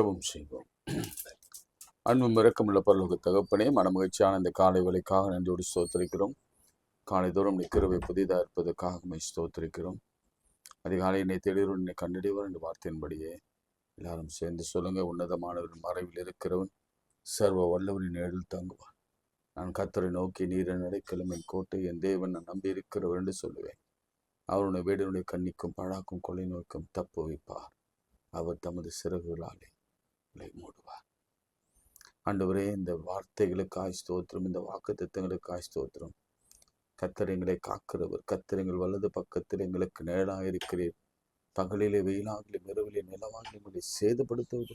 ஜெபம் செய்வோம். அன்பும் இரக்கமுள்ள பரலோக தகப்பனே, மனமகிழ்ச்சியான இந்த காலை வேளைக்காக நன்றியோடு ஸ்தோத்திரிக்கிறோம். காலை தோறும் கிருபை புதிதாக இருப்பதற்காக ஸ்தோத்திரிக்கிறோம். அதிகாலை என்னை தேடுகிறோம், என்னை கண்டடைவர் என்ற வார்த்தையின்படியே எல்லாரும் சேர்ந்து சொல்லுங்க. உன்னதமானவரின் மறைவில் இருக்கிறவன் சர்வ வல்லவரின் நிழலில் தங்குவான். நான் கர்த்தரை நோக்கி, நீர் என் அடைக்கலம், என் கோட்டை, என் தேவன், நான் நம்பி இருக்கிறவர் என்று சொல்லுவேன். அவருடைய வீடனுடைய கண்ணிக்கும் பழாக்கும் கொள்ளை நோய்க்கும் தப்பு வைப்பார். அவர் தமது சிறகுகளாலே மூடுவார். ஆண்டவரே, இந்த வார்த்தைகளுக்காய் ஸ்தோத்திரம், இந்த வாக்கு தத்தங்களுக்காய் ஸ்தோத்திரம். கர்த்தர் எங்களை காக்கிறவர், கர்த்தர் எங்கள் வலது பக்கத்தில் எங்களுக்கு நிழலாக இருக்கிறீர். பகலிலே வெயிலாகலும் இரவிலே நிலவாகலும் எங்களை சேதப்படுத்துவது.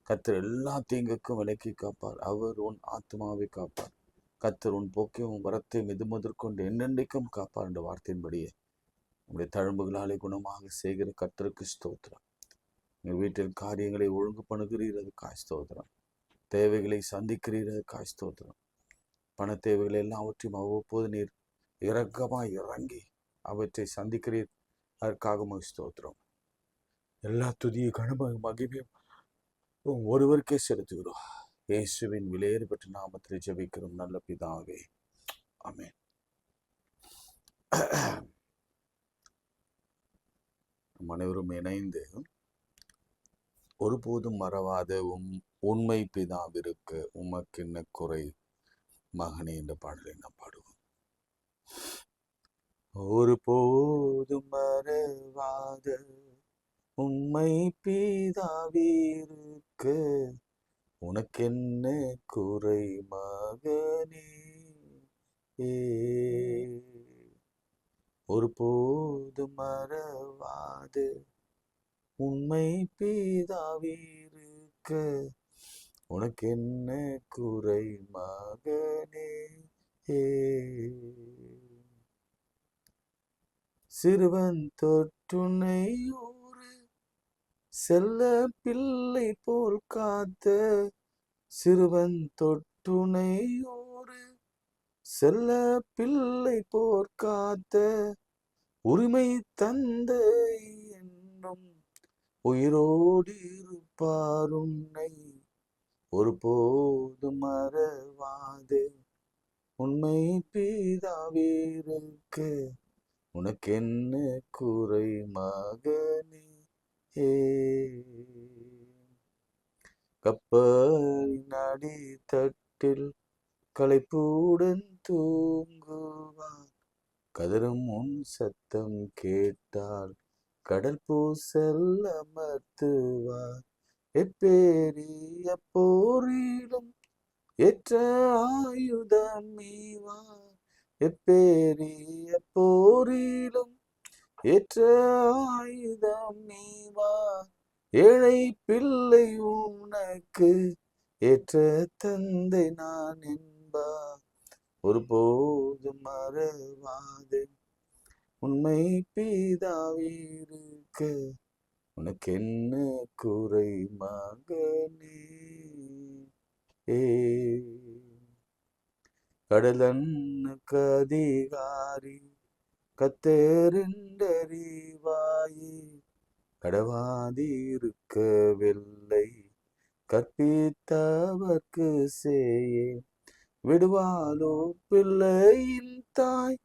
கர்த்தர் எல்லா தீங்குக்கும் விலக்கி காப்பார். அவர் உன் ஆத்மாவை காப்பார். கர்த்தர் உன் போக்கையும் உன் வரத்தையும் இது முதற்கொண்டு என்னென்றைக்கும் காப்பார் என்ற வார்த்தையின்படியே உங்களுடைய தழும்புகளாலே குணமாக செய்கிற கர்த்தருக்கு ஸ்தோத்திரம். எங்கள் வீட்டில் காரியங்களை ஒழுங்கு பண்ணுகிறீர், அதுக்காய் ஸ்தோத்திரம். தேவைகளை சந்திக்கிறீர், அதுக்காய் ஸ்தோத்திரம். பண தேவைகளை எல்லாவற்றையும் அவ்வப்போது நீர் இரக்கமாய் இறங்கி அவற்றை சந்திக்கிறீர், அதற்காக ஸ்தோத்திரம். எல்லா துதியை கனம மகிமையும் ஒருவருக்கே செலுத்துகிறோம். இயேசுவின் விலையேறப்பட்ட நாமத்தில் ஜெபிக்கிறோம் நல்ல பிதாவே, ஆமென். அனைவரும் இணைந்து ஒருபோதும் மறவாத உண்மை பிதாவிற்கு உமக்கென்ன குறை மகனே என்ற பாடலை நாம் பாடுவோம். ஒருபோதும் மறவாத உண்மை பிதாவிற்கு உனக்கென்ன குறை மகனே. ஒருபோதும் மறவாத உண்மை பிதாவிற்கு உனக்கென்ன குறை மகனே. சிறுவன் தொற்றுனை ஒரு செல்ல பிள்ளை போல் காத்த, சிறுவன் தொற்றுனை ஒரு செல்ல பிள்ளை போல் காத்த, உரிமை தந்தை என்னும் உயிரோடு இருப்பார் உன்னை. ஒருபோதும் மறவாது உண்மை பிதாவிற்கு உனக்கென்ன குறை மகனே. கப்பலின் அடித்தட்டில் களைப்புடன் தூங்குவார், கதரும் உன் சத்தம் கேட்டால் கடல் பூசல் அமர்த்துவார். எப்பேரிய போரிலும் ஏற்ற ஆயுதம் நீவார், எப்பேரிய போரிலும் ஏற்ற ஆயுதம் நீவார். ஏழை பிள்ளை உனக்கு ஏற்ற தந்தை நான் என்பார். ஒருபோதும் மறவாது உண்மை பிதாவிற்கு உனக்கென்ன குறை மகனே. கடலனுக்கு அதிகாரி கத்தேறிந்தறிவாயே, கடவாதிருக்கவில்லை கற்பித்தவர்க்கு செய்யே. விடுவாலோ பிள்ளையின் தாய்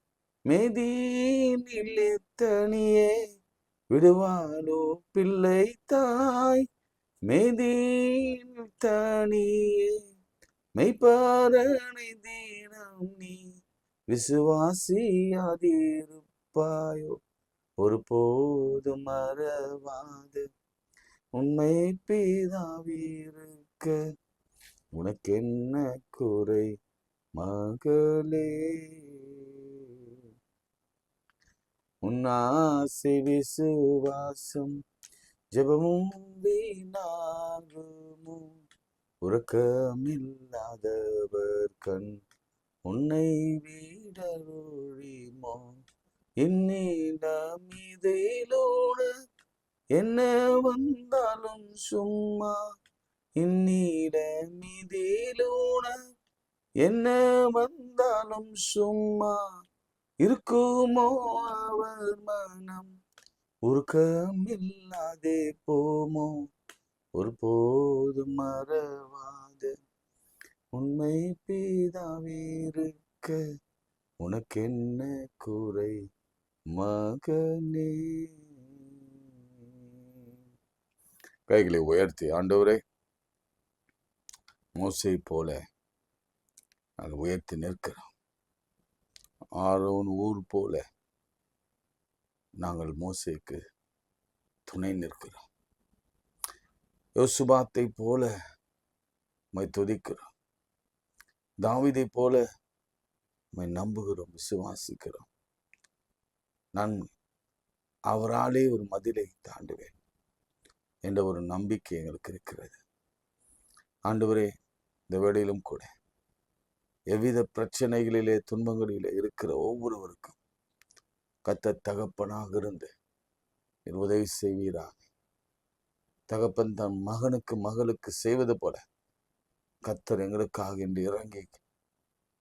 மேதினிலே தனியே, விடுவாலோ பிள்ளை தாய் மேதினில் தனியே. மெய்ப்பரனை தீனம் நீ விசுவாசியாதிருப்பாயோ. ஒருபோதும் மறவாது உண்மை பிதாவிற்கு உனக்கென்ன குறை மகளே. உன்னாசை விசுவாசம் ஜெபமும் வீணாகுமோ. உறக்கமில்லாதவர் கண் உன்னை விடொழிமோ. என்னிடம் இதிலோட என்ன வந்தாலும் சும்மா, என்னிடம் இதிலோட என்ன வந்தாலும் சும்மா. இருக்குமோ அவர் மனம் உருக்கமில்லாதே போமோ. ஒருபோதும் மறவாத உண்மை பிதாவிருக்க உனக்கென்ன குறை மகனே. கைகளை உயர்த்தி, ஆண்டவரே, மோசை போல நாங்கள் உயர்த்தி நிற்கிறோம். ஆரோன் ஊர் போல நாங்கள் மோசைக்கு துணை நிற்கிறோம். யோசுபாத்தை போல மை துதிக்கிறோம். தாவீதை போல மை நம்புகிறோம், விசுவாசிக்கிறோம். நான் அவராலே ஒரு மதிலை தாண்டுவேன் என்ற ஒரு நம்பிக்கை எங்களுக்கு இருக்கிறது. ஆண்டவரே, இந்த வேளையிலும் கூட எவ்வித பிரச்சனைகளிலே துன்பங்களிலே இருக்கிற ஒவ்வொருவருக்கும் கர்த்தர் தகப்பனாக இருந்து உதவி செய்வீராக. தகப்பன் தன் மகனுக்கு மகளுக்கு செய்வது போல கர்த்தர் எங்களுக்காக இன்று இறங்கி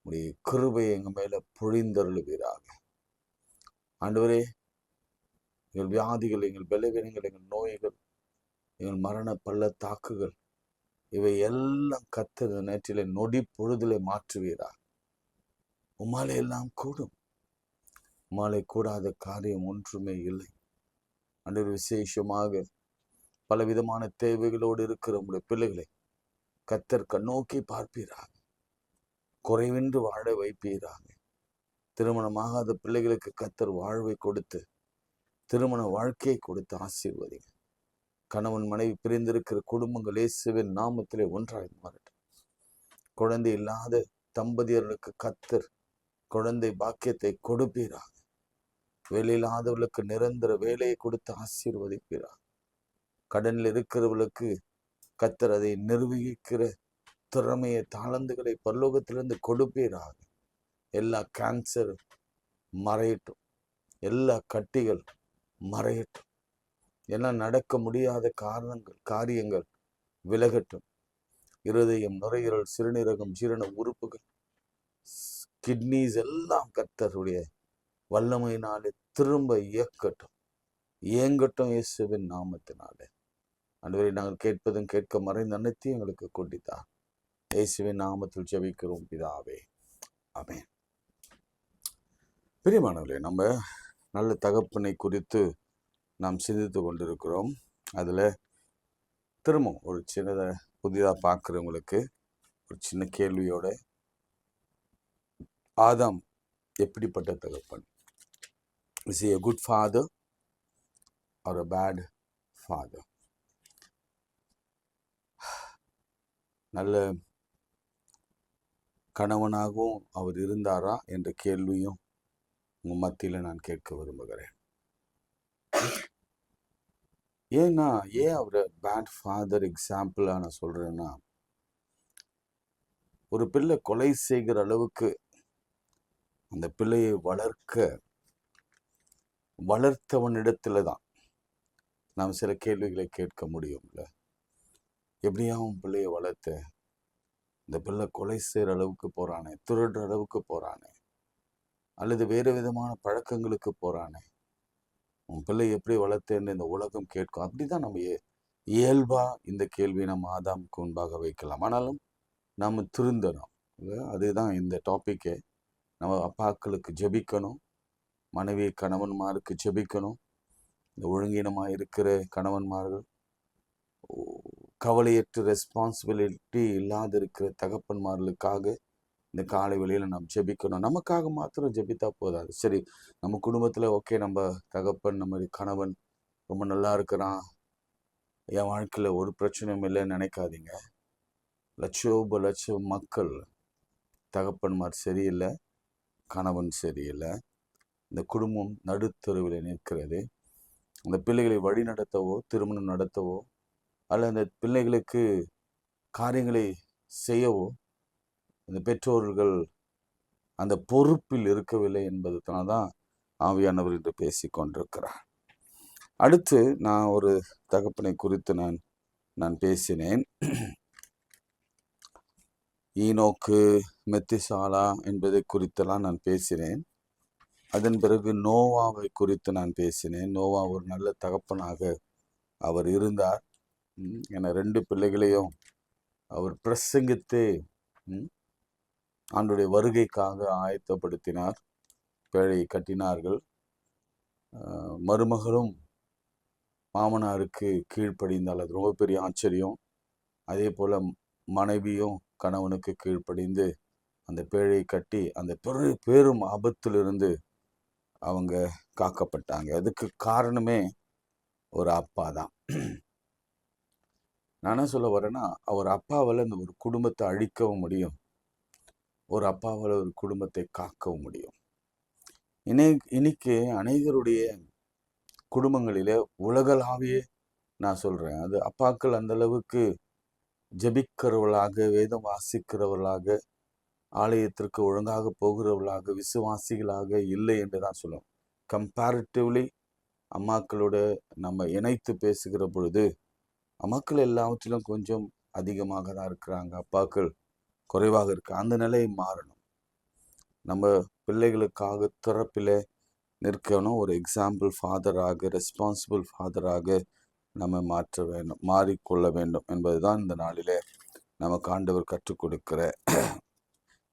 உடைய கிருபையை எங்கள் மேல பொழிந்தருளுவீராக. ஆண்டவரே, எங்கள் வியாதிகள், எங்கள் பலவீனங்கள், எங்கள் நோய்கள், எங்கள் மரண பள்ளத்தாக்குகள் இவை எல்லாம் கர்த்தர் நேற்றிலே நொடி பொழுதிலே மாற்றுவீராக. உம்மாலே எல்லாம் கூடும். உம்மாலே கூடாத காரியம் ஒன்றுமே இல்லை. அன்று விசேஷமாக பலவிதமான தேவைகளோடு இருக்கிற உங்களுடைய பிள்ளைகளை கர்த்தர் கண்ணோக்கி பார்ப்பீராக. குறைவின்றி வாழ வைப்பீராக. திருமணமாகாத பிள்ளைகளுக்கு கர்த்தர் வாழ்வை கொடுத்து திருமண வாழ்க்கையை கொடுத்து ஆசீர்வதிங்க. கணவன் மனைவி பிரிந்திருக்கிற குடும்பங்கள் இயேசுவின் நாமத்திலே ஒன்றாய் மாறட்டும். குழந்தை இல்லாத தம்பதியர்களுக்கு கர்த்தர் குழந்தை பாக்கியத்தை கொடுப்பீராக. வேலையில்லாதவர்களுக்கு நிரந்தர வேலையை கொடுத்து ஆசீர்வதிப்பீராக. கடனில் இருக்கிறவர்களுக்கு கர்த்தர் அதை நிர்வகிக்கிற திறமையை, தாளந்துகளை பரலோகத்திலிருந்து கொடுப்பீராக. எல்லா கேன்சர் மறையட்டும், எல்லா கட்டிகள் மறையட்டும், எல்லாம் நடக்க முடியாத காரியங்கள் விலகட்டும். இருதயம், நுரையீரல், சிறுநீரகம், ஜீரண உறுப்புகள், கிட்னிஸ் எல்லாம் கர்த்தருடைய வல்லமையினாலே திரும்ப இயங்கட்டும் இயேசுவின் நாமத்தினாலே. ஆண்டவரே, நாங்கள் கேட்பதும் கேட்க மறைந்த அனைத்தையும் எங்களுக்கு கொண்டித்தார். இயேசுவின் நாமத்தில் ஜெபிக்கிறோம் பிதாவே, ஆமென். பிரியமானவர்களே, நம்ம நல்ல தகப்பனை குறித்து நாம் சிந்தித்து கொண்டிருக்கிறோம். அதில் திரும்ப ஒரு சின்னதை புதிதாக பார்க்குறவங்களுக்கு ஒரு சின்ன கேள்வியோட, ஆதாம் எப்படிப்பட்ட தகப்பன்? Is he a good father or a bad father? நல்ல கணவனாகவும் அவர் இருந்தாரா என்ற கேள்வியும் உங்கள் மத்தியில் நான் கேட்க விரும்புகிறேன். ஏன் அவரை பேட் ஃபாதர் எக்ஸாம்பிளாக நான் சொல்கிறேன்னா, ஒரு பிள்ளை கொலை செய்கிற அளவுக்கு அந்த பிள்ளையை வளர்த்தவனிடத்துல தான் நாம் சில கேள்விகளை கேட்க முடியும்ல. எப்படியா உன் பிள்ளையை வளர்த்த? இந்த பிள்ளை கொலை செய்கிற அளவுக்கு போகிறானே, திருடுற அளவுக்கு போகிறானே, அல்லது வேறு விதமான பழக்கங்களுக்கு போகிறானே, உன் பிள்ளை எப்படி வளர்த்தேன்னு இந்த உலகம் கேட்கும். அப்படிதான் நம்ம இயல்பா இந்த கேள்வியை நம்ம ஆதாமுக்கு முன்பாக வைக்கலாம். ஆனாலும் நாம் திருந்தணும். அதுதான் இந்த டாப்பிக்கே. நம்ம அப்பாக்களுக்கு ஜெபிக்கணும், மனைவி கணவன்மாருக்கு ஜெபிக்கணும். இந்த ஒழுங்கீனமாக இருக்கிற கணவன்மார்கள், கவலையற்ற ரெஸ்பான்சிபிலிட்டி இல்லாத இருக்கிற தகப்பன்மார்களுக்காக இந்த காலை வேளையில் நாம் ஜெபிக்கணும். நமக்காக மாத்திரம் ஜெபித்தா போதாது. சரி, நம்ம குடும்பத்தில் ஓகே, நம்ம தகப்பன், நம்ம கணவன் ரொம்ப நல்லா இருக்கிறான், என் வாழ்க்கையில் ஒரு பிரச்சனையும் இல்லைன்னு நினைக்காதீங்க. லட்சம் மக்கள் தகப்பன்மார் சரியில்லை, கணவன் சரியில்லை, இந்த குடும்பம் நடுத்தருவில் நிற்கிறது. அந்த பிள்ளைகளை வழி நடத்தவோ, திருமணம் நடத்தவோ, அல்ல அந்த பிள்ளைகளுக்கு காரியங்களை செய்யவோ இந்த பெற்றோர்கள் அந்த பொறுப்பில் இருக்கவில்லை என்பதுனால்தான் ஆவியானவர் என்று பேசி கொண்டிருக்கிறார். அடுத்து நான் ஒரு தகப்பனை குறித்து நான் பேசினேன். ஈனோக்கு, மெத்திசாலா என்பதை குறித்தெல்லாம் நான் பேசினேன். அதன் பிறகு நோவாவை குறித்து நான் பேசினேன். நோவா ஒரு நல்ல தகப்பனாக அவர் இருந்தார். என 2 பிள்ளைகளையும் அவர் பிரசங்கித்து ஆண்டுடைய வருகைக்காக ஆயத்தப்படுத்தினார். பேழையை கட்டினார்கள். மருமகளும் மாமனாருக்கு கீழ்ப்படிந்தால், அது ரொம்ப பெரிய ஆச்சரியம். அதே போல மனைவியும் கணவனுக்கு கீழ்ப்படிந்து அந்த பேழையை கட்டி அந்த பெரும் ஆபத்திலிருந்து அவங்க காக்கப்பட்டாங்க. அதுக்கு காரணமே ஒரு அப்பா தான். நான் என்ன சொல்ல வரேன்னா, ஒரு அப்பாவால் இந்த ஒரு குடும்பத்தை அழிக்கவும் முடியும், ஒரு அப்பாவால் ஒரு குடும்பத்தை காக்கவும் முடியும். இன்னைக்கு அநேகருடைய குடும்பங்களிலே உலகளாவிய நான் சொல்றேன், அது அப்பாக்கள் அந்த அளவுக்கு ஜெபிக்கிறவர்களாக, வேதம் வாசிக்கிறவர்களாக, ஆலயத்திற்கு ஒழுங்காக போகிறவர்களாக, விசுவாசிகளாக இல்லை என்று தான் சொல்லுவோம். கம்பேரிட்டிவ்லி அம்மாக்களோட நம்ம இணைத்து பேசுகிற பொழுது அம்மாக்கள் எல்லாவற்றிலும் கொஞ்சம் அதிகமாக தான் இருக்கிறாங்க, அப்பாக்கள் குறைவாக இருக்கு. அந்த நிலை மாறணும். நம்ம பிள்ளைகளுக்காக திறப்பில் நிற்கணும். ஒரு எக்ஸாம்பிள் ஃபாதராக, ரெஸ்பான்சிபிள் ஃபாதராக நம்ம மாறிக்கொள்ள வேண்டும் என்பதுதான் இந்த நாளிலே நமக்கு ஆண்டவர் கற்றுக் கொடுக்கிற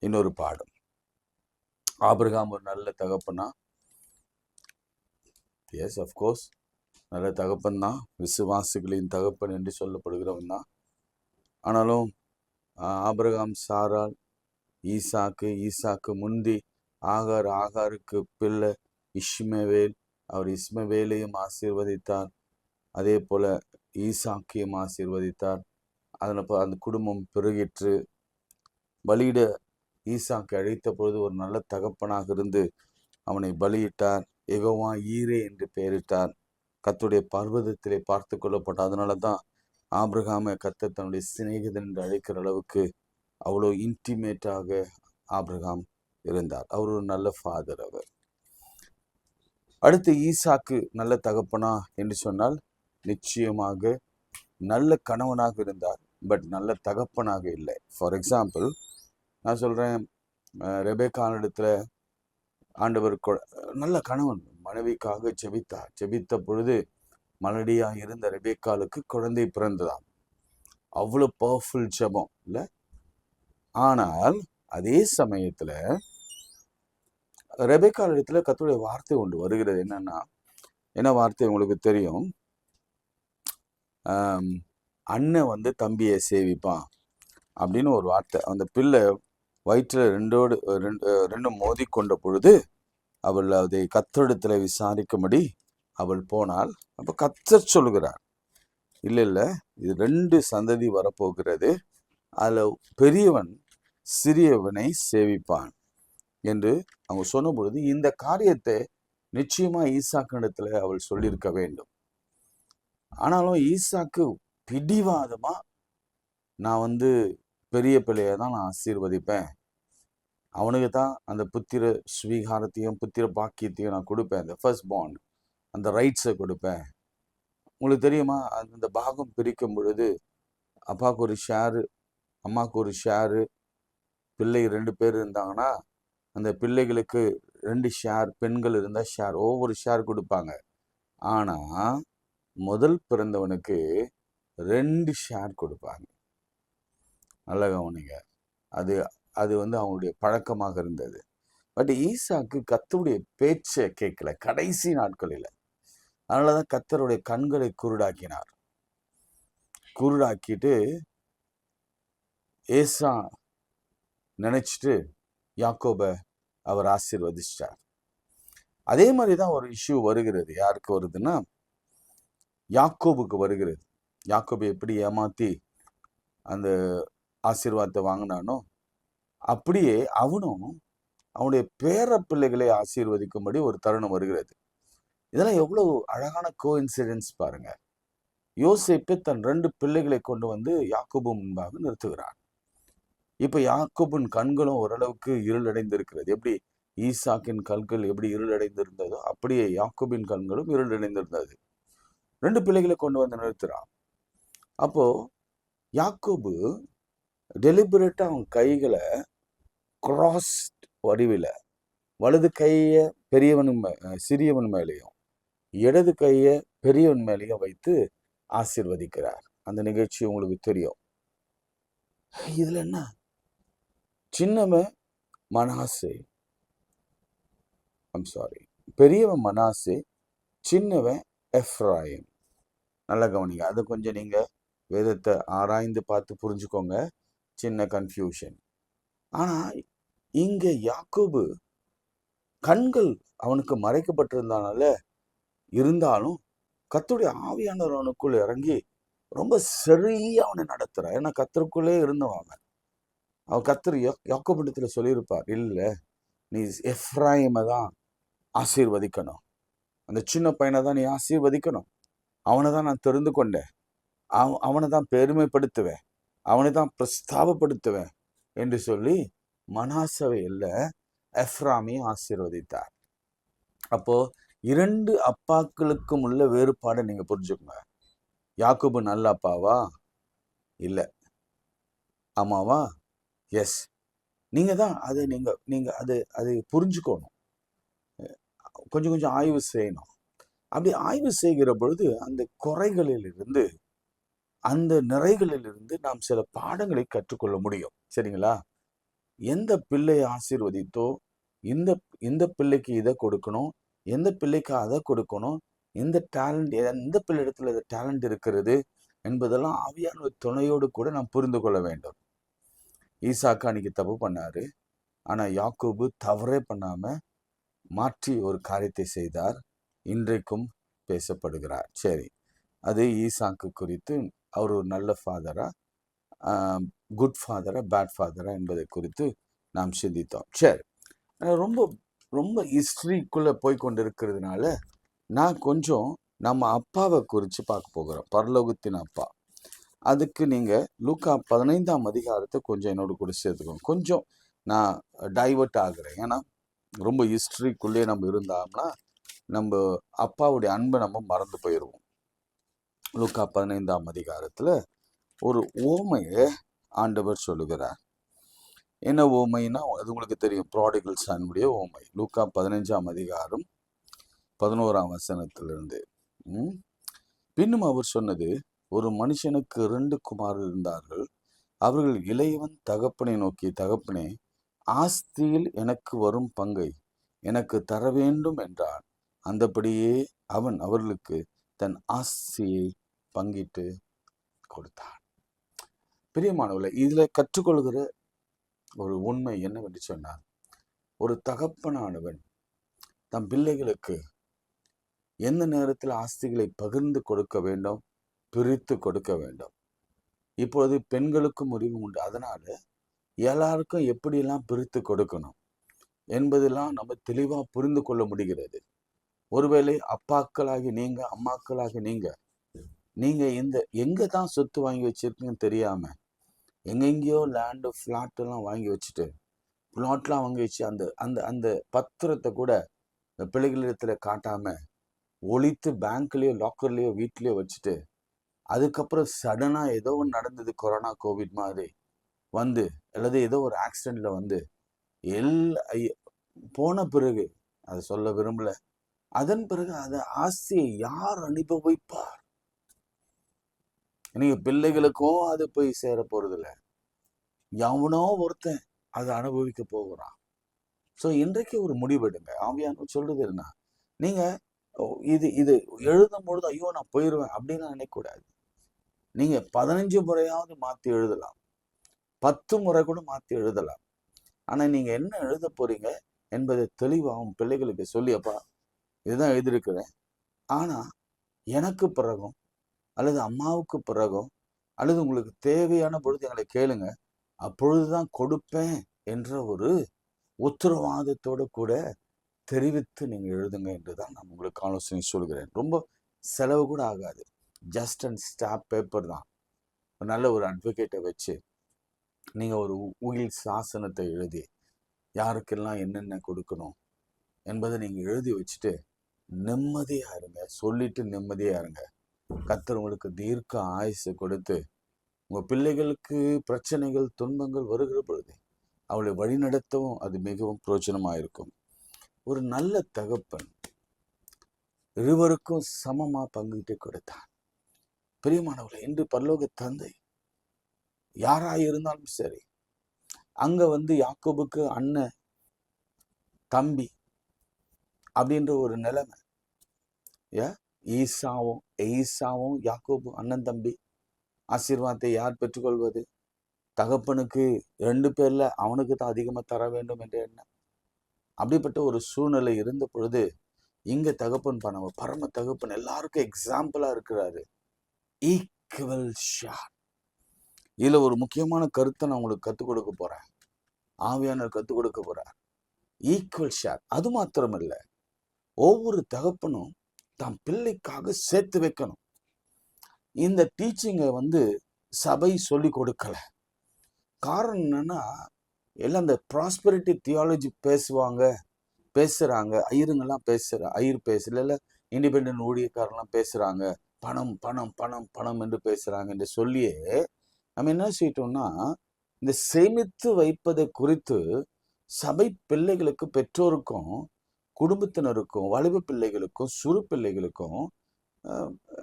இன்னொரு பாடம். ஆபிரகாம் ஒரு நல்ல தகப்பனா? எஸ், அஃப்கோர்ஸ், நல்ல தகப்பன் தான். விசுவாசிகளின் தகப்பன் என்று சொல்லப்படுகிறவன் தான். ஆனாலும் ஆபிரகாம் சாரால், ஈசாக்கு முந்தி ஆகாருக்கு பிள்ளை இஸ்மவேல், அவர் இஸ்மவேலையும் ஆசீர்வதித்தார். அதே போல ஈசாக்கையும் ஆசீர்வதித்தார். அதில் அந்த குடும்பம் பெருகிற்று. பலியிட ஈசாக்கை அழைத்த பொழுது ஒரு நல்ல தகப்பனாக இருந்து அவனை பலியிட்டார். யெகோவா ஈரே என்று பெயரிட்டார். கர்த்தருடைய பர்வதத்திலே பார்த்து கொள்ளப்பட்டார். அதனால தான் ஆபிரகாமை கர்த்தர் தன்னுடைய சிநேகிதன் என்று அழைக்கிற அளவுக்கு அவ்வளோ இன்டிமேட்டாக ஆபிரகாம் இருந்தார். அவர் ஒரு நல்ல ஃபாதர். அவர் அடுத்து ஈசாக்கு நல்ல தகப்பனா என்று சொன்னால் நிச்சயமாக நல்ல கணவனாக இருந்தார், பட் நல்ல தகப்பனாக இல்லை. ஃபார் எக்ஸாம்பிள் நான் சொல்கிறேன், ரெபேக்கானிடத்தில் ஆண்டவர் நல்ல கணவன், மனைவிக்காக ஜெபித்த பொழுது மலடியாக இருந்த ரெபேக்காலுக்கு குழந்தை பிறந்ததாம். அவ்வளோ பவர்ஃபுல் ஜெபம் இல்லை? ஆனால் அதே சமயத்தில் ரெபேக்காலிடத்தில் கர்த்தருடைய வார்த்தை ஒன்று வருகிறது. என்ன வார்த்தை உங்களுக்கு தெரியும்? அண்ணன் தம்பியை சேவிப்பான் அப்படின்னு ஒரு வார்த்தை. அந்த பிள்ளை வயிற்றில் ரெண்டும் மோதி கொண்ட பொழுது அவள் அதை கர்த்தரிடத்துல விசாரிக்கும்படி அவள் போனாள். அப்போ கர்த்தர் சொல்லுகிறார், இல்லை, இது 2 சந்ததி வரப்போகிறது, அதில் பெரியவன் சிறியவனை சேவிப்பான் என்று அவங்க சொன்ன பொழுது இந்த காரியத்தை நிச்சயமா ஈசாக்கிடத்துல அவள் சொல்லியிருக்க வேண்டும். ஆனாலும் ஈசாக்கு பிடிவாதமா, நான் பெரிய பிள்ளையை தான் நான் ஆசீர்வதிப்பேன், அவனுக்கு தான் அந்த புத்திர ஸ்வீகாரத்தையும் புத்திர பாக்கியத்தையும் நான் கொடுப்பேன், அந்த ஃபர்ஸ்ட் பார்ன் அந்த ரைட்ஸை கொடுப்பேன். உங்களுக்கு தெரியுமா, அந்த பாகம் பிரிக்கும் பொழுது அப்பாவுக்கு ஒரு ஷேரு, அம்மாவுக்கு ஒரு ஷேரு, பிள்ளை 2 பேர் இருந்தாங்கன்னா அந்த பிள்ளைகளுக்கு 2 ஷேர், பெண்கள் இருந்தால் ஷேர், ஒவ்வொரு ஷேர் கொடுப்பாங்க. ஆனால் முதல் பிறந்தவனுக்கு 2 ஷேர் கொடுப்பாங்க. நல்ல கவனிங்க, அது அவங்களுடைய பழக்கமாக இருந்தது. பட் ஈசாக்கு கர்த்தருடைய பேச்சை கேட்கல கடைசி நாட்களில். அதனாலதான் கர்த்தருடைய கண்களை குருடாக்கிட்டு ஏசா நினைச்சிட்டு யாக்கோபை அவர் ஆசீர்வதிச்சார். அதே மாதிரிதான் ஒரு இஷ்யூ வருகிறது. யாருக்கு வருதுன்னா, யாக்கோபுக்கு வருகிறது. யாக்கோபை எப்படி ஏமாத்தி அந்த ஆசீர்வாதத்தை வாங்கினானோ அப்படியே அவனும் அவனுடைய பேர பிள்ளைகளை ஆசீர்வதிக்கும்படி ஒரு தருணம் வருகிறது. இதெல்லாம் எவ்வளவு அழகான கோஇன்சிடென்ஸ் பாருங்க. யோசேப்பு தன் 2 பிள்ளைகளை கொண்டு யாக்கோபு முன்பாக நிறுத்துகிறான். இப்ப யாக்கோபின் கண்களும் ஓரளவுக்கு இருளடைந்து இருக்கிறது. எப்படி ஈசாக்கின் கண்கள் எப்படி இருளடைந்திருந்ததோ அப்படியே யாக்கோபின் கண்களும் இருளடைந்திருந்தது. 2 பிள்ளைகளை கொண்டு நிறுத்துறான். அப்போ யாக்கோபு டெலிபரேட்டா அவன் கைகளை கிராஸ் வடிவில் வலது கையை சிறியவன் மேலேயும் இடது கையை பெரியவன் மேலேயும் வைத்து ஆசீர்வதிக்கிறார். அந்த நிகழ்ச்சி உங்களுக்கு தெரியும். இதுல என்ன, சின்னவன் மனாசே, பெரியவன் மனாசே, சின்னவன் எப்ராயிம். நல்ல கவனிங்க. அதை கொஞ்சம் நீங்க வேதத்தை ஆராய்ந்து பார்த்து புரிஞ்சுக்கோங்க. சின்ன கன்ஃபியூஷன். ஆனா இங்க யாக்கோபு கண்கள் அவனுக்கு மறைக்கப்பட்டிருந்தானால இருந்தாலும் கர்த்தருடைய ஆவியானவர் அவனுக்குள்ள இறங்கி ரொம்ப சரியா அவனை நடத்துறான். ஏன்னா கர்த்தருக்குள்ளே இருந்தவன். அவன் கர்த்தர் யாக்கோபிடத்துல சொல்லியிருப்பார், இல்ல நீ எப்ராயிமை தான் ஆசீர்வதிக்கணும், அந்த சின்ன பையனை தான் நீ ஆசீர்வதிக்கணும், அவனை தான் நான் தெரிந்து கொண்டேன், அவனை தான் பெருமைப்படுத்துவேன், அவனை தான் பிரஸ்தாபப்படுத்துவேன் என்று சொல்லி மனாசவை இல்ல எப்ராமையும் ஆசீர்வதித்தார். அப்போ 2 அப்பாக்களுக்கும் உள்ள வேறுபாடை நீங்க புரிஞ்சுக்கோங்க. யாக்கோபு நல்ல அப்பாவா? இல்ல. ஆமாவா? எஸ். நீங்க தான் அதை நீங்க அதை புரிஞ்சுக்கணும். கொஞ்சம் கொஞ்சம் ஆய்வு செய்யணும். அப்படி ஆய்வு செய்கிற பொழுது அந்த குறைகளிலிருந்து, அந்த நிறைகளிலிருந்து நாம் சில பாடங்களை கற்றுக்கொள்ள முடியும். சரிங்களா? எந்த பிள்ளையை ஆசீர்வதித்தோ, இந்த பிள்ளைக்கு இதை கொடுக்கணும், எந்த பிள்ளைக்கு அதை கொடுக்கணும், எந்த பிள்ளை இடத்துல டேலண்ட் இருக்கிறது என்பதெல்லாம் ஆவியான துணையோடு கூட நாம் புரிந்து கொள்ள வேண்டும். ஈசாக்கு அன்னைக்கு தப்பு பண்ணாரு. ஆனா யாக்கோபு தவறே பண்ணாம மாற்றி ஒரு காரியத்தை செய்தார். இன்றைக்கும் பேசப்படுகிறார். சரி, அது ஈசாக்கு குறித்து அவர் ஒரு நல்ல ஃபாதரா, குட் ஃபாதரா, பேட் ஃபாதரா என்பதை குறித்து நாம் சிந்தித்தோம். சரி, ரொம்ப ரொம்ப ஹிஸ்டரிக்குள்ள போய் கொண்டு இருக்கிறதுனால நான் கொஞ்சம் நம்ம அப்பாவை குறித்து பார்க்க போகிறோம். பரலோகத்தின் அப்பா. அதுக்கு நீங்க லூக்கா 15ஆம் அதிகாரத்தை கொஞ்சம் என்னோட கூட சேர்த்துக்கோங்க. கொஞ்சம் நான் டைவர்ட் ஆகுறேன். ஏன்னா ரொம்ப ஹிஸ்டரிக்குள்ளே நம்ம இருந்தோம்னா நம்ம அப்பாவுடைய அன்பை நம்ம மறந்து போயிடுவோம். லூக்கா 15ஆம் அதிகாரத்துல ஒரு ஓமையை ஆண்டவர் சொல்லுகிறார். என்ன ஓமைன்னா அது உங்களுக்கு தெரியும், ப்ராடிகல் சன்னுடைய ஓமை. லூக்கா 15ஆம் அதிகாரம் 11ஆம் வசனத்திலிருந்து. பின்னும் அவர் சொன்னது, ஒரு மனுஷனுக்கு 2 குமாரர் இருந்தார்கள். அவர்கள் இளையவன் தகப்பனை நோக்கி, தகப்பனே, ஆஸ்தியில் எனக்கு வரும் பங்கை எனக்கு தர வேண்டும் என்றான். அந்தபடியே அவன் அவர்களுக்கு தன் ஆஸ்தியை பங்கிட்டு கொடுத்தான். பிரியமானவர்களே, இதுல கற்றுக்கொள்கிற ஒரு உண்மை என்னவென்று சொன்னார், ஒரு தகப்பனானவன் தம் பிள்ளைகளுக்கு எந்த நேரத்தில் ஆஸ்திகளை பகிர்ந்து கொடுக்க வேண்டும், பிரித்து கொடுக்க வேண்டும். இப்பொழுது பெண்களுக்கும் உரிமை உண்டு. அதனால எல்லாருக்கும் எப்படியெல்லாம் பிரித்து கொடுக்கணும் என்பதெல்லாம் நம்ம தெளிவா புரிந்து கொள்ள முடிகிறது. ஒருவேளை அப்பாக்களாகி நீங்க, அம்மாக்களாகி நீங்க இந்த எங்க தான் சொத்து வாங்கி வச்சிருக்கீங்கன்னு தெரியாம எங்கெங்கயோ லேண்டு ஃபிளாட் எல்லாம் வாங்கி வச்சுட்டு, பிளாட்லாம் வாங்கி வச்சு அந்த அந்த அந்த பத்திரத்தை கூட இந்த பிள்ளைகளிடத்துல காட்டாம ஒழித்து பேங்க்லயோ லாக்கர்லயோ வீட்லயோ வச்சுட்டு, அதுக்கப்புறம் சடனா ஏதோ ஒன்று நடந்தது, கொரோனா கோவிட் மாதிரி வந்து, அல்லது ஏதோ ஒரு ஆக்சிடென்ட்ல வந்து போன பிறகு, அதை சொல்ல விரும்பல, அதன் பிறகு அதை ஆசையை யார் அனுபவிப்பார்? நீங்க பிள்ளைகளுக்கும் அது போய் சேர போறது இல்லை, எவனோ ஒருத்தன் அதை அனுபவிக்க போகிறான். ஸோ இன்றைக்கு ஒரு முடிவெடுங்க. ஆவியானவர் சொல்றது என்ன, நீங்க இது எழுதும் பொழுது ஐயோ நான் போயிடுவேன் அப்படின்னு நினைக்கக்கூடாது. நீங்க 15 முறையாவது மாத்தி எழுதலாம், 10 முறை கூட மாத்தி எழுதலாம். ஆனா நீங்க என்ன எழுத போறீங்க என்பதை தெளிவாகவும் பிள்ளைகளுக்கு சொல்லி, அப்பா இதுதான் எழுதியிருக்கிறேன், ஆனா எனக்கு பிறகும் அல்லது அம்மாவுக்கு பிறகும் அல்லது உங்களுக்கு தேவையான பொழுது எங்களை கேளுங்க, அப்பொழுதுதான் கொடுப்பேன் என்ற ஒரு உத்தரவாதத்தோடு கூட தெரிவித்து நீங்க எழுதுங்க என்றுதான் நான் உங்களுக்கு ஆலோசனை சொல்கிறேன். ரொம்ப செலவு கூட ஆகாது. ஜஸ்ட் அண்ட் ஸ்டாப் பேப்பர் தான். நல்ல ஒரு அட்வொகேட்டை வச்சு நீங்க ஒரு உயில் சாசனத்தை எழுதி யாருக்கெல்லாம் என்னென்ன கொடுக்கணும் என்பதை நீங்க எழுதி வச்சுட்டு நிம்மதியா இருங்க. சொல்லிட்டு நிம்மதியா இருங்க. கர்த்தர் உங்களுக்கு தீர்க்க ஆயுசு கொடுத்து உங்க பிள்ளைகளுக்கு பிரச்சனைகள் துன்பங்கள் வருகிற பொழுது அவளை வழிநடத்தவும் அது மிகவும் பிரயோஜனமா இருக்கும். ஒரு நல்ல தகப்பன் இருவருக்கும் சமமா பங்கிட்டு கொடுத்தான். பிரியமானவர்களே, இன்று பரலோக தந்தை யாராயிருந்தாலும் சரி, அங்க யாக்கோபுக்கு அண்ணன் தம்பி அப்படின்ற ஒரு நிலைமை. ஈசாவும் யாக்கோபு அண்ணன் தம்பி. ஆசீர்வாதத்தை யார் பெற்றுக்கொள்வது? தகப்பனுக்கு 2 பேர்ல அவனுக்கு தான் அதிகமா தர வேண்டும் என்ற எண்ணம். அப்படிப்பட்ட ஒரு சூழ்நிலை இருந்த பொழுது இங்க தகப்பன் நம்ம பரம தகப்பன் எல்லாருக்கும் எக்ஸாம்பிளா இருக்கிறாரு. Equal share. இதுல ஒரு முக்கியமான கருத்தை நான் உங்களுக்கு கத்துக் கொடுக்க போறேன். ஆவியானவர் கத்துக் கொடுக்க போறார். Equal share. அது மாத்திரம் இல்ல, ஒவ்வொரு தகப்பனும் தம் பிள்ளைக்காக சேர்த்து வைக்கணும். இந்த டீச்சிங்கை சபை சொல்லி கொடுக்கல. காரணம் என்னன்னா, எல்லாம் இந்த ப்ராஸ்பெரிட்டி தியாலஜி பேசுறாங்க. ஐயருங்கெல்லாம் ஐயர் பேசல, இண்டிபெண்டன்ட் ஊழியக்காரெல்லாம் பேசுறாங்க. பணம் பணம் பணம் பணம் என்று பேசுறாங்க என்று சொல்லியே நம்ம என்ன செய்யட்டோம்னா, இந்த சேமித்து வைப்பதை குறித்து சபை பிள்ளைகளுக்கு, பெற்றோருக்கும், குடும்பத்தினருக்கும், வலுவு பிள்ளைகளுக்கும், சுறு பிள்ளைகளுக்கும்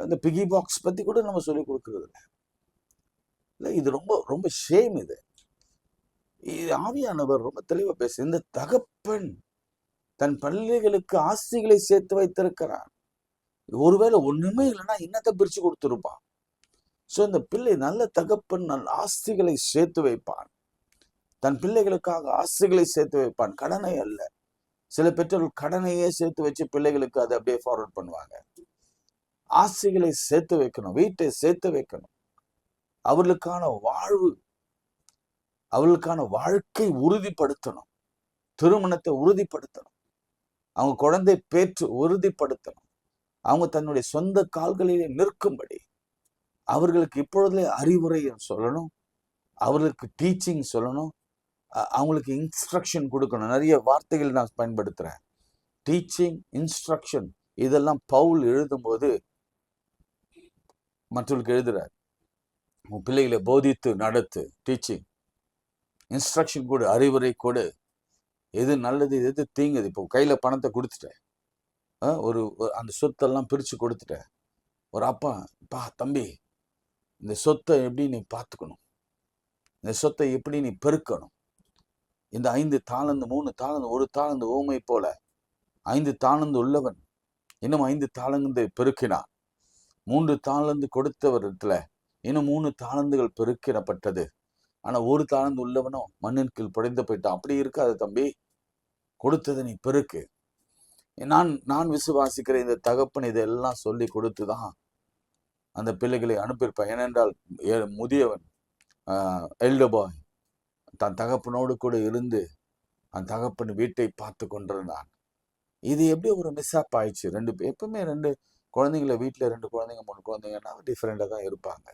இந்த பிகி பாக்ஸ் பத்தி கூட நம்ம சொல்லி கொடுக்கறது இல்லை. இது ரொம்ப ரொம்ப ஷேம். இது ஆவியானவர் ரொம்ப தெளிவா பேசு. இந்த தகப்பன் தன் பிள்ளைகளுக்கு ஆஸ்திகளை சேர்த்து வைத்திருக்கிறான். ஒருவேளை ஒண்ணுமே இல்லைன்னா இன்னத்தை பிரிச்சு கொடுத்துருப்பான். சோ இந்த பிள்ளை நல்ல தகப்பன் நல்ல ஆஸ்திகளை சேர்த்து வைப்பான். தன் பிள்ளைகளுக்காக ஆஸ்திகளை சேர்த்து வைப்பான், கடனை அல்ல. சில பெற்றோர்கள் கடனையே சேர்த்து வச்சு பிள்ளைகளுக்கு அதை அப்படியே ஃபார்வர்ட் பண்ணுவாங்க. ஆஸ்திகளை சேர்த்து வைக்கணும், வீட்டை சேர்த்து வைக்கணும். அவர்களுக்கான வாழ்க்கை உறுதிப்படுத்தணும், திருமணத்தை உறுதிப்படுத்தணும், அவங்க குழந்தை பேற்று உறுதிப்படுத்தணும், அவங்க தன்னுடைய சொந்த கால்களிலே நிற்கும்படி அவர்களுக்கு இப்பொழுதே அறிவுரையும் சொல்லணும், அவர்களுக்கு டீச்சிங் சொல்லணும், அவங்களுக்கு இன்ஸ்ட்ரக்ஷன் கொடுக்கணும். நிறைய வார்த்தைகள் நான் பயன்படுத்துறேன். டீச்சிங், இன்ஸ்ட்ரக்ஷன், இதெல்லாம் பவுல் எழுதும்போது மற்றவர்களுக்கு எழுதுறார். உன் பிள்ளைகளை போதித்து நடத்து, டீச்சிங், இன்ஸ்ட்ரக்ஷன் கொடு, அறிவுரை கொடு, எது நல்லது எது தீங்குது. இப்போ கையில பணத்தை கொடுத்துட்டேன், அந்த சொத்தெல்லாம் பிரிச்சு கொடுத்துட்டேன். ஒரு அப்பா, தம்பி, இந்த சொத்தை எப்படி நீ பார்த்துக்கணும், இந்த சொத்தை எப்படி நீ பெருக்கணும், இந்த 5 தாளந்து 3 தாளந்து 1 தாளந்து ஊமை போல 5 தாளந்து உள்ளவன் இன்னும் 5 தாளந்து பெருக்கினான். 3 தாளந்து கொடுத்தவரிடத்துல இன்னும் 3 தாளந்துகள் பெருக்கிடப்பட்டது. ஆனா 1 தாளந்து உள்ளவனும் மண்ணின் கீழ் புடைந்து போயிட்டான். அப்படி இருக்காது தம்பி, கொடுத்ததை நீ பெருக்கு. நான் விசுவாசிக்கிற இந்த தகப்பன் இதெல்லாம் சொல்லி கொடுத்துதான் அந்த பிள்ளைகளை அனுப்பியிருப்பான். ஏனென்றால் முதியவன் எல்டர் பாய் தன் தகப்பனோடு கூட இருந்து அந்த தகப்பன் வீட்டை பார்த்து கொண்டிருந்தான். இது எப்படி ஒரு மிஸ்அப் ஆயிடுச்சு. எப்பவுமே 2 குழந்தைங்களை வீட்டில் 2 குழந்தைங்க 3 குழந்தைங்கன்னா டிஃப்ரெண்டாக தான் இருப்பாங்க.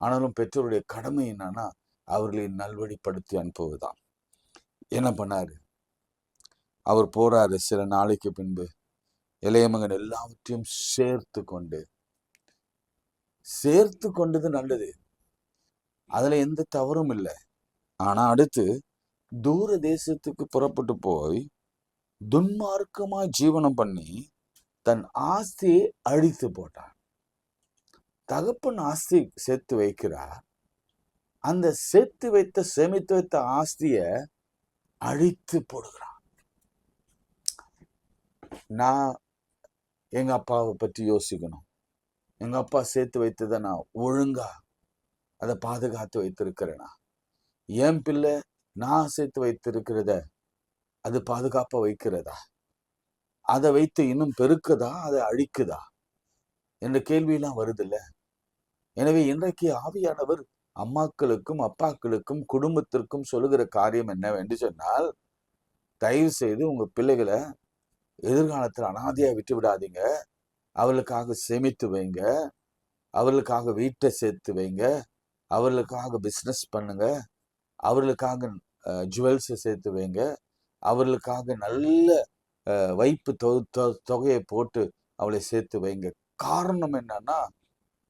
ஆனாலும் பெற்றோருடைய கடமை என்னன்னா அவர்களை நல்வழிப்படுத்தி அனுப்புவதுதான். என்ன பண்ணாரு, அவர் போறாரு. சில நாளைக்கு பின்பு இளைய மகன் எல்லாவற்றையும் சேர்த்து கொண்டது நல்லது, அதுல எந்த தவறும் இல்லை. ஆனா அடுத்து தூர தேசத்துக்கு புறப்பட்டு போய் துன்மார்க்கமா ஜீவனம் பண்ணி தன் ஆஸ்தியை அழித்து போட்டான். தகப்பன் ஆஸ்தி சேர்த்து வைக்கிறார், அந்த சேமித்து வைத்த ஆஸ்திய அழித்து போடுகிறான். நான் எங்க அப்பாவை பற்றி யோசிக்கணும். எங்க அப்பா சேர்த்து வைத்ததை நான் ஒழுங்கா அதை பாதுகாத்து வைத்திருக்கிறேனா? என் பிள்ளை நான் சேர்த்து வைத்திருக்கிறத அது பாதுகாப்பா வைக்கிறதா? அதை வைத்து இன்னும் பெருக்குதா, அதை அழிக்குதா என்ற கேள்வியெல்லாம் வருதில்ல. எனவே இன்றைக்கு ஆவியானவர் அம்மாக்களுக்கும் அப்பாக்களுக்கும் குடும்பத்திற்கும் சொல்லுகிற காரியம் என்னவென்று சொன்னால், தயவு செய்து உங்க பிள்ளைகளை எதிர்காலத்தில் அனாதையா விட்டு விடாதீங்க. அவர்களுக்காக சேமித்து வைங்க, அவர்களுக்காக வீட்டை சேர்த்து வைங்க, அவர்களுக்காக பிஸ்னஸ் பண்ணுங்க, அவர்களுக்காக ஜுவல்ஸை சேர்த்து வைங்க, அவர்களுக்காக நல்ல வைப்பு தொகையை போட்டு அவளை சேர்த்து வைங்க. காரணம் என்னன்னா,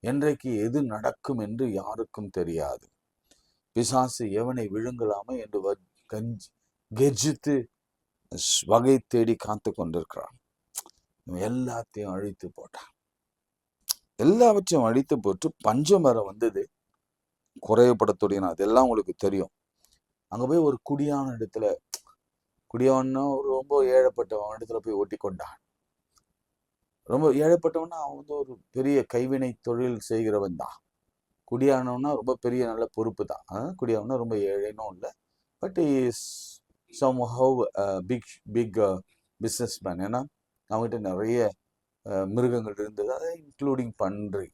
என்றைக்கு எது நடக்கும் என்று யாருக்கும் தெரியாது. பிசாசு எவனை விழுங்கலாமே என்று கெர்ஜித்து வகை தேடி காத்து கொண்டிருக்கிறான். எல்லாத்தையும் அழித்து போட்டான். எல்லாவற்றையும் அழித்து போட்டு பஞ்சம் வர வந்தது. குறைவுபடத்துடைய அதெல்லாம் உங்களுக்கு தெரியும். அங்க போய் ஒரு குடியான இடத்துல, குடியான்னா ஒரு ரொம்ப ஏழைப்பட்டவன் இடத்துல போய் ஓட்டி கொண்டான். ரொம்ப ஏழைப்பட்டவன்னா அவன் வந்து ஒரு பெரிய கைவினை தொழில் செய்கிறவன் தான். குடியானவனா ரொம்ப பெரிய நல்ல பொறுப்பு தான். குடியானவனா ரொம்ப ஏழைனும் இல்லை, but is somehow big big business man. ஏன்னா அவங்ககிட்ட நிறைய மிருகங்கள் இருந்தது, அதை இன்க்ளூடிங் பன்றி.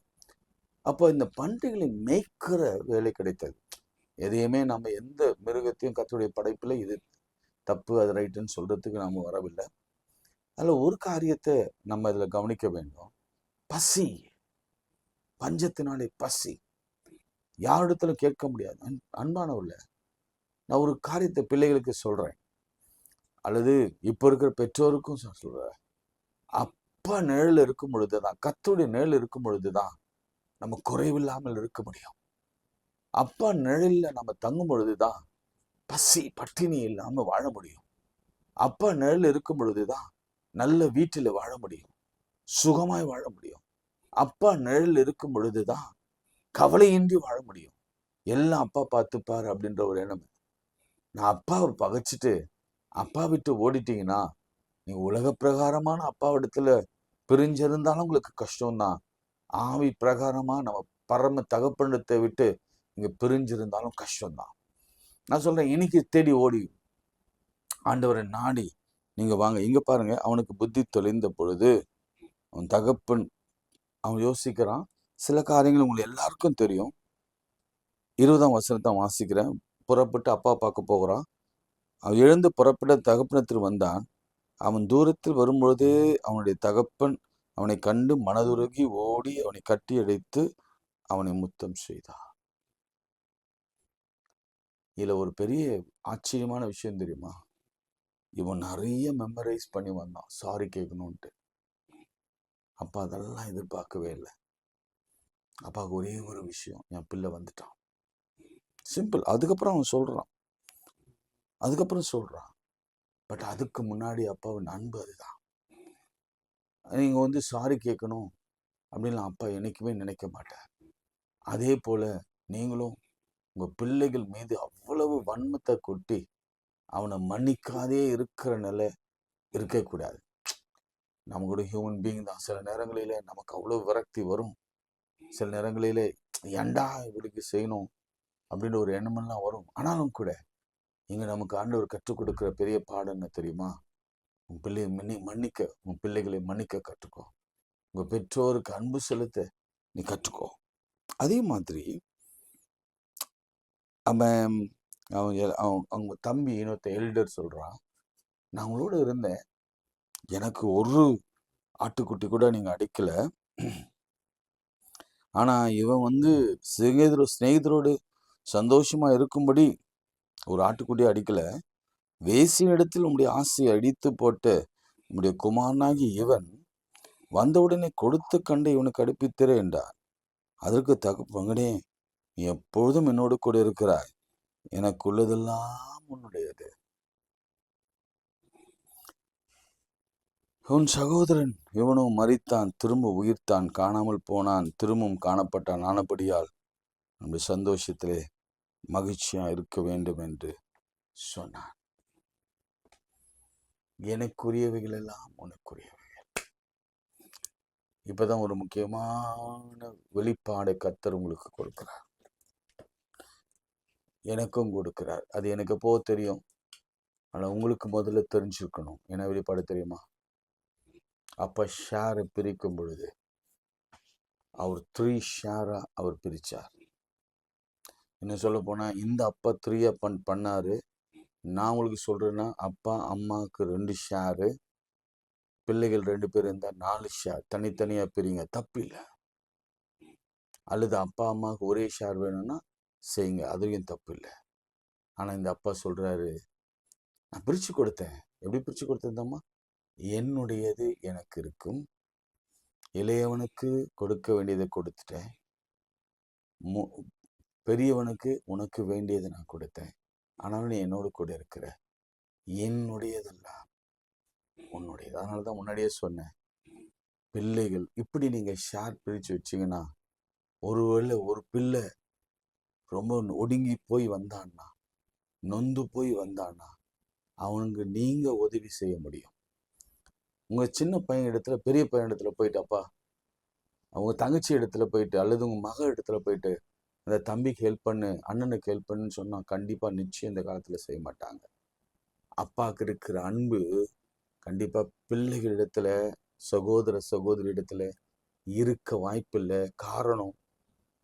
அப்போ இந்த பன்றிகளை மேய்க்கிற வேலை கிடைத்தது. எதையுமே நம்ம எந்த மிருகத்தையும் கர்த்தருடைய படைப்புல இது தப்பு அது ரைட்டுன்னு சொல்றதுக்கு நம்ம வரவில்லை. அதில் ஒரு காரியத்தை நம்ம அதில் கவனிக்க வேண்டும். பசி, பஞ்சத்தினாலே பசி யாரிடத்துல கேட்க முடியாது. அன்பானவர்ல, நான் ஒரு காரியத்தை பிள்ளைகளுக்கு சொல்றேன், அல்லது இப்போ இருக்கிற பெற்றோருக்கும் சொல்றேன். அப்பா நிழல் இருக்கும் பொழுதுதான், கர்த்தருடைய நிழல் இருக்கும் பொழுதுதான் நம்ம குறைவில்லாமல் இருக்க முடியும். அப்பா நிழல்ல நம்ம தங்கும் பொழுதுதான் பசி பட்டினி இல்லாம வாழ முடியும். அப்பா நிழல் இருக்கும் பொழுதுதான் நல்ல வீட்டில் வாழ முடியும், சுகமாய் வாழ முடியும். அப்பா நிழல் இருக்கும் பொழுதுதான் கவலையின்றி வாழ முடியும். எல்லாம் அப்பா பார்த்துப்பாரு அப்படின்ற ஒரு எண்ணம். நான் அப்பாவை பகைச்சிட்டு அப்பா விட்டு ஓடிட்டீங்கன்னா, நீ உலக பிரகாரமான அப்பாவிடத்துல பிரிஞ்சிருந்தாலும் உங்களுக்கு கஷ்டம்தான். ஆவி பிரகாரமா நம்ம பரம தகப்பனத்தை விட்டு நீங்க பிரிஞ்சிருந்தாலும் கஷ்டம்தான். நான் சொல்றேன், இன்னைக்கு தேடி ஓடி ஆண்டவரை நாடி நீங்க வாங்க. இங்க பாருங்க, அவனுக்கு புத்தி தொலைந்த பொழுது அவன் தகப்பன் அவன் யோசிக்கிறான். சில காரியங்கள் உங்களுக்கு எல்லாருக்கும் தெரியும். 20ஆம் வசனத்தை வாசிக்கிறேன். புறப்பட்டு அப்பா பார்க்க போகிறான். அவன் எழுந்து புறப்பட்ட தகப்பனத்தில் வந்தான். அவன் தூரத்தில் வரும்பொழுதே அவனுடைய தகப்பன் அவனை கண்டு மனதுருகி ஓடி அவனை கட்டி அடைத்து அவனை முத்தம் செய்தான். இதுல ஒரு பெரிய ஆச்சரியமான விஷயம் தெரியுமா? இவன் நிறைய மெமரைஸ் பண்ணி வந்தான், சாரி கேட்கணும்ட்டு. அப்பா அதெல்லாம் எதிர்பார்க்கவே இல்லை. அப்பாவுக்கு ஒரே ஒரு விஷயம், என் பிள்ளை வந்துட்டான், சிம்பிள். அதுக்கப்புறம் அவன் சொல்றான். பட் அதுக்கு முன்னாடி அப்பாவின் அன்பு அதுதான். நீங்க வந்து சாரி கேட்கணும் அப்படின்னு அப்பா என்னைக்குமே நினைக்க மாட்டார். அதே போல நீங்களும் உங்க பிள்ளைகள் மீது அவ்வளவு வன்மத்தை கொட்டி அவனை மன்னிக்காதே இருக்கிற நிலை இருக்கக்கூடாது. நம்ம கூட ஹியூமன் பீயிங் தான். சில நேரங்களிலே நமக்கு அவ்வளவு விரக்தி வரும். சில நேரங்களிலே ஏண்டா இவருக்கு செய்யணும் அப்படின்ற ஒரு எண்ணமெல்லாம் வரும். ஆனாலும் கூட இங்க நமக்கு ஆண்டவர் கற்றுக் கொடுக்கிற பெரிய பாடம் என்ன தெரியுமா? உன் பிள்ளையை மன்னிக்க, உன் பிள்ளைகளை மன்னிக்க கற்றுக்கோ. உங்க பெற்றோருக்கு அன்பு செலுத்த நீ கற்றுக்கோ. அதே மாதிரி அவன் அவங்க தம்பி இன்னொருத்த எல்டர் சொல்றான், நான் உங்களோட இருந்தேன், எனக்கு ஒரு ஆட்டுக்குட்டி கூட நீங்க அடிக்கல. ஆனா இவன் வந்து சிநேகிதரோடு சந்தோஷமா இருக்கும்படி ஒரு ஆட்டுக்குட்டி அடிக்கல. வேசியின் இடத்தில் உம்முடைய ஆசையை அடித்து போட்டு உம்முடைய குமாரனாகி இவன் வந்தவுடனே கொடுத்து கண்டு இவனுக்கு அடுப்பித்திரே என்றார். அதற்கு மகனே, நீ எப்பொழுதும் என்னோடு கூட இருக்கிறாய், எனக்குள்ளதெல்லாம் உன்னுடையது. உன் சகோதரன் இவனும் மரித்தான், திரும்ப உயிர்த்தான், காணாமல் போனான், திரும்பவும் காணப்பட்டான். ஆனபடியால் நம்முடைய சந்தோஷத்திலே மகிழ்ச்சியா இருக்க வேண்டும் என்று சொன்னான். எனக்குரியவைகள் எல்லாம் உனக்குரியவைகள். இப்பதான் ஒரு முக்கியமான வெளிப்பாடை கர்த்தர் உங்களுக்கு கொடுக்கிறார், எனக்கும் கொடுக்கிறார். அது எனக்கு எப்போ தெரியும், ஆனா உங்களுக்கு முதல்ல தெரிஞ்சுக்கணும். என்ன வெளிப்பாடு தெரியுமா? அப்ப ஷேரை பிரிக்கும் பொழுது அவர் 3 ஷேரா அவர் பிரிச்சார். இன்னும் சொல்ல போனா, இந்த அப்பா 3 பண்ணாரு. நான் உங்களுக்கு சொல்றேன்னா, அப்பா அம்மாவுக்கு 2 ஷேரு, பிள்ளைகள் 2 பேர் இருந்தா 4 ஷேர். தனித்தனியா பிரிங்க, தப்பு இல்லை. அல்லது அப்பா அம்மாவுக்கு ஒரே ஷேர் வேணும்னா செய்யுங்க, அதுவும் தப்பு இல்லை. ஆனா இந்த அப்பா சொல்றாரு, நான் பிரிச்சு கொடுத்தேன். எப்படி பிரிச்சு கொடுத்தேன்தாம்மா? என்னுடையது எனக்கு இருக்கும், இளையவனுக்கு கொடுக்க வேண்டியதை கொடுத்துட்டேன், பெரியவனுக்கு உனக்கு வேண்டியதை நான் கொடுத்தேன். ஆனாலும் நீ என்னோடு கூட இருக்கிற, என்னுடையதெல்லாம் உன்னுடையது. அதனாலதான் முன்னாடியே சொன்னேன், பிள்ளைகள் இப்படி நீங்க ஷேர் பிரிச்சு வச்சீங்கன்னா, ஒருவேளை ஒரு பிள்ளை ரொம்ப ஒடுங்கி போய் வந்தான்னா, நொந்து போய் வந்தான்னா, அவனுக்கு நீங்க உதவி செய்ய முடியும். உங்க சின்ன பையன் இடத்துல பெரிய பையன் இடத்துல போயிட்டாப்பா, அவங்க தங்கச்சி இடத்துல போயிட்டு அல்லது உங்க மக இடத்துல போயிட்டு அந்த தம்பிக்கு ஹெல்ப் பண்ணு, அண்ணனுக்கு ஹெல்ப் பண்ணுன்னு சொன்னா கண்டிப்பா நிச்சயம் இந்த காலத்துல செய்ய மாட்டாங்க. அப்பாவுக்கு இருக்கிற அன்பு கண்டிப்பா பிள்ளைகளிடத்துல, சகோதர சகோதரி இடத்துல இருக்க வாய்ப்பில்லை. காரணம்,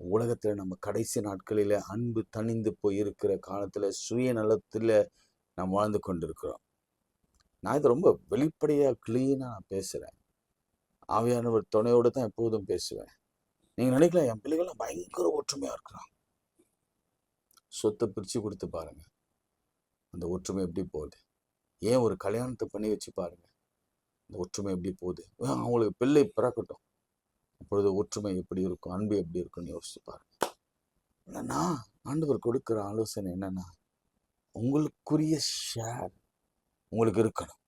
உலகத்துல நம்ம கடைசி நாட்களில அன்பு தணிந்து போய் இருக்கிற காலத்துல சுயநலத்துல நாம் வாழ்ந்து கொண்டிருக்கிறோம். நான் இது ரொம்ப வெளிப்படையா கிளீனா நான் பேசுறேன். ஆவியானவர் துணையோடு தான் எப்போதும் பேசுவேன். நீங்க நினைக்கலாம் என் பிள்ளைகள்லாம் பயங்கர ஒற்றுமையா இருக்கிறான். சொத்தை பிரிச்சு கொடுத்து பாருங்க, அந்த ஒற்றுமை எப்படி போகுது. ஏன் ஒரு கல்யாணத்தை பண்ணி வச்சு பாருங்க, அந்த ஒற்றுமை எப்படி போகுது. அவங்களுக்கு பிள்ளை பிறக்கட்டும், அப்பொழுது ஒற்றுமை எப்படி இருக்கும், அன்பு எப்படி இருக்கும்னு யோசிச்சு பாருங்க. என்னன்னா ஆண்டவர் கொடுக்குற ஆலோசனை என்னன்னா, உங்களுக்குரிய ஷேர் உங்களுக்கு இருக்கணும்.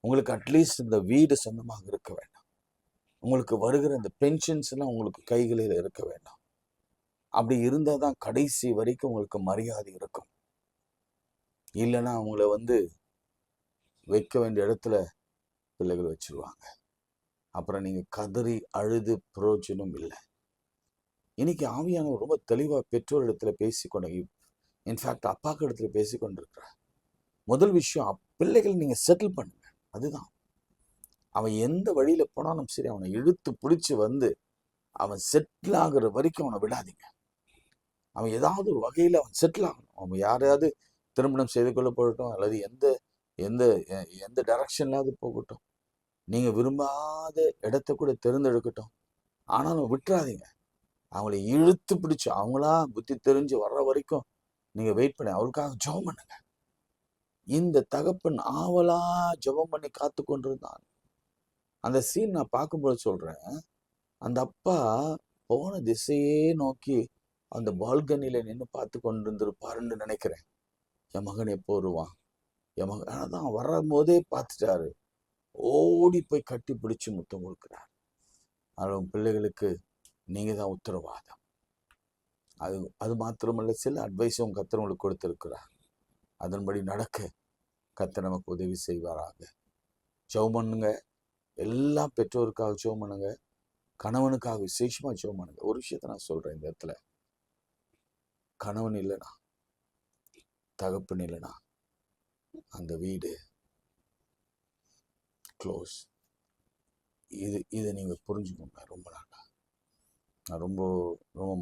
உங்களுக்கு அட்லீஸ்ட் இந்த வீடு சொந்தமாக இருக்க வேண்டாம். உங்களுக்கு வருகிற இந்த பென்ஷன்ஸ் எல்லாம் உங்களுக்கு கைகளில் இருக்க வேண்டாம். அப்படி இருந்தால் தான் கடைசி வரைக்கும் உங்களுக்கு மரியாதை இருக்கும். இல்லைன்னா அவங்கள வைக்க வேண்டிய இடத்துல பிள்ளைகள் வச்சிருவாங்க. அப்புறம் நீங்க கதறி அழுது பிரயோஜனம் இல்லை. இன்னைக்கு ஆவியானவர் ரொம்ப தெளிவா பெற்றோர் இடத்துல பேசிக்கொண்டு, இன்ஃபேக்ட் அப்பாக்கு இடத்துல பேசிக்கொண்டிருக்கிறார். முதல் விஷயம், பிள்ளைகள் நீங்க செட்டில் பண்ணுங்க. அதுதான். அவன் எந்த வழியில போனாலும் சரி, அவனை இழுத்து பிடிச்சு அவன் செட்டில் ஆகுற வரைக்கும் அவனை விடாதீங்க. அவன் ஏதாவது ஒரு வகையில அவன் செட்டில் ஆகணும். அவன் யாரையாவது திருமணம் செய்து கொள்ள போகட்டும், அல்லது எந்த எந்த எந்த டைரக்ஷன்லாவது போகட்டும், நீங்க விரும்பாத இடத்த கூட தேர்ந்தெடுக்கட்டும். ஆனாலும் விட்டுறாதீங்க. அவங்களை இழுத்து பிடிச்சு அவங்களா புத்தி தெரிஞ்சு வர்ற வரைக்கும் நீங்க வெயிட் பண்ணி அவருக்காக ஜெபம் பண்ணுங்க. இந்த தகப்பன் ஆவலா ஜெபம் பண்ணி காத்து கொண்டிருந்தான். அந்த சீன் நான் பார்க்கும்போது சொல்றேன், அந்த அப்பா போன திசையே நோக்கி அந்த பால்கனியில நின்று பார்த்து கொண்டிருந்திருப்பாருன்னு நினைக்கிறேன். என் மகன் எப்போ வருவான், என் மகன் அதான் வரும் போதே பார்த்துட்டாரு. ஓடி போய் கட்டி பிடிச்சு முத்தம் கொடுக்கிறார். அவன் பிள்ளைகளுக்கு நீங்க தான் உத்தரவாதம். அது மாத்திரமல்ல, சில அட்வைஸும் கர்த்தர் உங்களுக்கு கொடுத்திருக்கிறார். அதன்படி நடக்க கர்த்தர் நமக்கு உதவி செய்வாராக. ஜெபம் பண்ணுங்க. எல்லா பெற்றோருக்காக ஜெபம் பண்ணுங்க. கணவனுக்காக விசேஷமா ஜெபம் பண்ணுங்க. ஒரு விஷயத்த நான் சொல்றேன் இந்த இடத்துல, கணவன் இல்லைனா, தகப்பன் இல்லைனா அந்த வீடு க்ளோஸ். இதை நீங்க புரிஞ்சுக்கோங்க. ரொம்ப நாளா நான் ரொம்ப ரொம்ப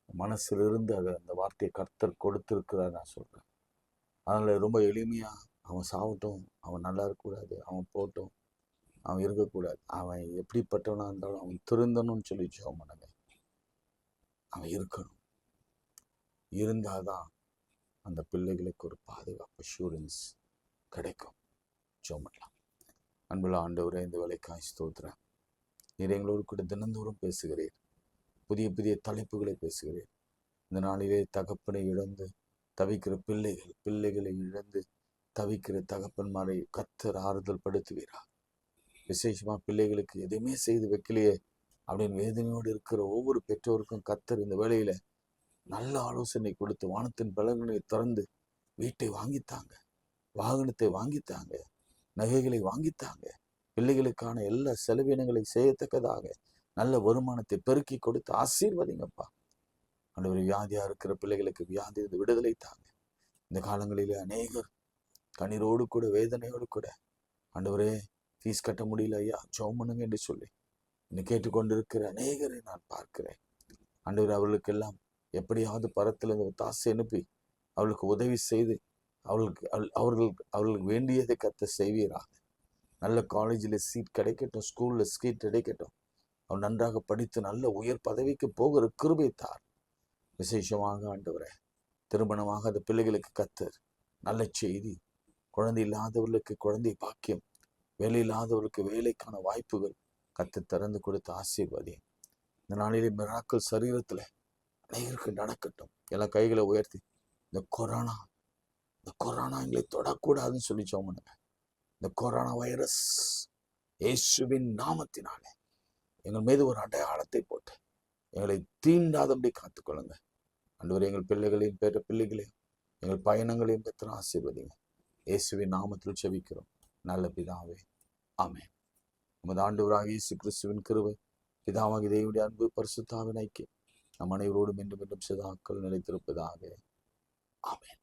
மனசிலிருந்து அந்த வார்த்தையை கர்த்தர் கொடுத்திருக்கிறார் நான் சொல்றேன். அதனால ரொம்ப எளிமையா, அவன் சாவட்டும், அவன் நல்லா இருக்கக்கூடாது, அவன் போட்டும், அவன் இருக்கக்கூடாது, அவன் எப்படிப்பட்டவனா இருந்தாலும் அவன் திருந்தணும்னு சொல்லி ஜெபம் பண்ணுங்க. அவன் இருக்கணும். இருந்தாதான் அந்த பிள்ளைகளுக்கு ஒரு பாதுகாப்பு, அஷூரன்ஸ் கிடைக்கும். ஜெபம் பண்ணலாம். அன்புள்ள ஆண்டவரே, இந்த வேலைக்காய் ஸ்தோத்திரம். நீர் எங்களோடு கூட தினந்தோறும் பேசுகிறீர். புதிய புதிய தலைப்புகளை பேசுகிறீர். இந்த நாளிலே தகப்பனை இழந்து தவிக்கிற பிள்ளைகளை இழந்து தவிக்கிற தகப்பன்மாரை கர்த்தர் ஆறுதல் படுத்துவீரா. விசேஷமா பிள்ளைகளுக்கு எதுவுமே செய்து வைக்கலையே அப்படின்னு வேதனையோடு இருக்கிற ஒவ்வொரு பெற்றோருக்கும் கர்த்தர் இந்த வேளையில நல்ல ஆலோசனை கொடுத்து வானத்தின் பலன்களை திறந்து வீட்டை வாங்கித்தாங்க, வாகனத்தை வாங்கித்தாங்க, நகைகளை வாங்கித்தாங்க, பிள்ளைகளுக்கான எல்லா செலவினங்களை செய்யத்தக்கதாக நல்ல வருமானத்தை பெருக்கி கொடுத்து ஆசீர்வதிங்கப்பா. ஆண்டவரே, வியாதியா இருக்கிற பிள்ளைகளுக்கு வியாதியிலிருந்து விடுதலை தாங்க. இந்த காலங்களிலே அநேகர் கண்ணீரோடு கூட வேதனையோடு கூட, ஆண்டவரே ஃபீஸ் கட்ட முடியல ஐயா, ஜெபம் பண்ணுங்க என்று சொல்லி இன்னும் கேட்டுக்கொண்டிருக்கிற அநேகரை நான் பார்க்கிறேன். ஆண்டவர் அவர்களுக்கெல்லாம் எப்படியாவது பரத்திலிருந்து தாசை அனுப்பி அவளுக்கு உதவி செய்து அவர்களுக்கு வேண்டியதை கர்த்தர் செய்வீராக. நல்ல காலேஜில் சீட் கிடைக்கட்டும், ஸ்கூல்ல சீட் கிடைக்கட்டும். அவன் நன்றாக படித்து நல்ல உயர் பதவிக்கு போகிற கிருபை தார். விசேஷமாக ஆண்டவரே, திருமணமாக அந்த பிள்ளைகளுக்கு கர்த்தர் நல்ல செய்தி, குழந்தை இல்லாதவர்களுக்கு குழந்தை பாக்கியம், வேலை இல்லாதவர்களுக்கு வேலைக்கான வாய்ப்புகள் கர்த்தர் திறந்து கொடுத்து ஆசீர்வதி. இந்த நாளிலே மிராக்கள் சரீரத்துல அநேகருக்கு நடக்கட்டும். எல்லா கைகளை உயர்த்தி, இந்த கொரோனா எங்களை தொடக்கூடாதுன்னு சொல்லி ஜெபம் பண்ணுங்க. இந்த கொரோனா வைரஸ் இயேசுவின் நாமத்தினாலே எங்கள் மீது ஒரு அடையாளத்தை போட்டு எங்களை தீண்டாதபடி காத்துக்கொள்ளுங்க. ஆண்டவரே, எங்கள் பிள்ளைகளையும் பேர பிள்ளைகளையும் எங்கள் பயணங்களையும் பெற்று ஆசீர்வதிங்க. இயேசுவின் நாமத்தில் ஜெபிக்கிறோம் நல்ல பிதாவே, ஆமென். நமது ஆண்டவராகிய இயேசு கிறிஸ்துவின் கிருபை, பிதாவாகிய தேவனுடைய அன்பு, பரிசுத்த ஆவியின் ஐக்கியம் நம் அனைவரோடும் என்றும் சதாக்கள் நிலைத்திருப்பதாக. ஆமென்.